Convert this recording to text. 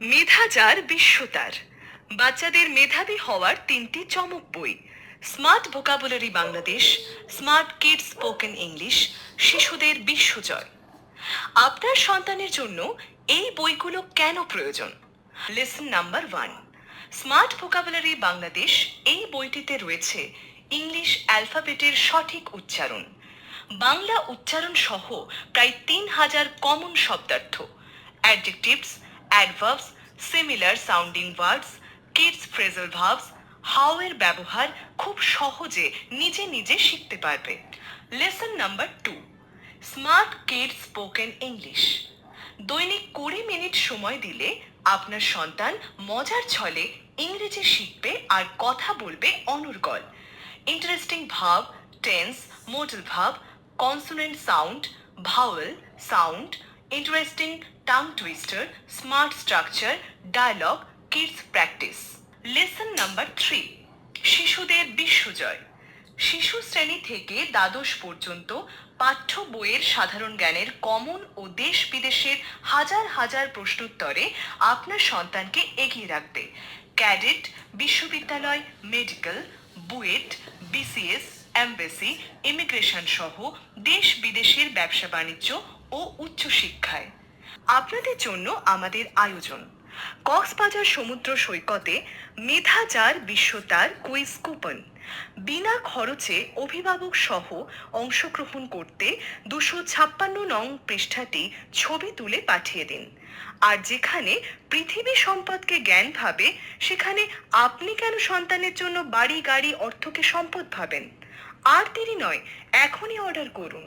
মেধাজার বিশ্বতার, বাচ্চাদের মেধাবী হওয়ার তিনটি চমক বই। Smart vocabulary Bangladesh, smart kids spoken English, শিশুদের বিশ্বজয়। আপনার সন্তানের জন্য এই বইগুলো কেন প্রয়োজন? Lesson number 1, smart vocabulary Bangladesh. এই বইটিতে রয়েছে ইংলিশ অ্যালফাবেটের সঠিক উচ্চারণ, বাংলা উচ্চারণ সহ প্রায় 3000 কমন শব্দার্থ, adjectives, adverbs, similar sounding words, kids phrasal verbs, how এর ব্যবহার খুব সহজে নিজে নিজে শিখতে পারবে। Lesson number 2, smart kids spoken English. দৈনিক 20 মিনিট সময় দিলে আপনার সন্তান মজার ছলে ইংরেজি শিখবে আর কথা বলবে অনর্গল। Interesting verb, tense, modal verb, consonant sound, vowel sound, interesting tongue twister, smart structure, dialogue, kids practice. Lesson number 3, শিশুদের বিশ্বজয়। শিশু শ্রেণী থেকে দ্বাদশ পর্যন্ত পাঠ্য বইয়ের সাধারণ জ্ঞানের কমন ও দেশ বিদেশের হাজার হাজার প্রশ্নোত্তরে আপনার সন্তানকে এগিয়ে রাখবে। ক্যাডেট, বিশ্ববিদ্যালয়, medical, BUET, BCS, embassy, immigration সহ দেশ বিদেশের ব্যবসা বাণিজ্য ও উচ্চশিক্ষায়। আপনাদের জন্য আমাদের আয়োজন কক্সবাজার সমুদ্র সৈকতে মেধাজার বিশ্বতার কুইজ কুপন। বিনা খরচে অভিভাবক সহ অংশগ্রহণ করতে 256 নং পৃষ্ঠাটি ছবি তুলে পাঠিয়ে দিন। আর যেখানে পৃথিবী সম্পদকে জ্ঞান ভাবে, সেখানে আপনি কেন সন্তানের জন্য বাড়ি গাড়ি অর্থকে সম্পদ ভাবেন? আর দেরি নয়, এখনই অর্ডার করুন।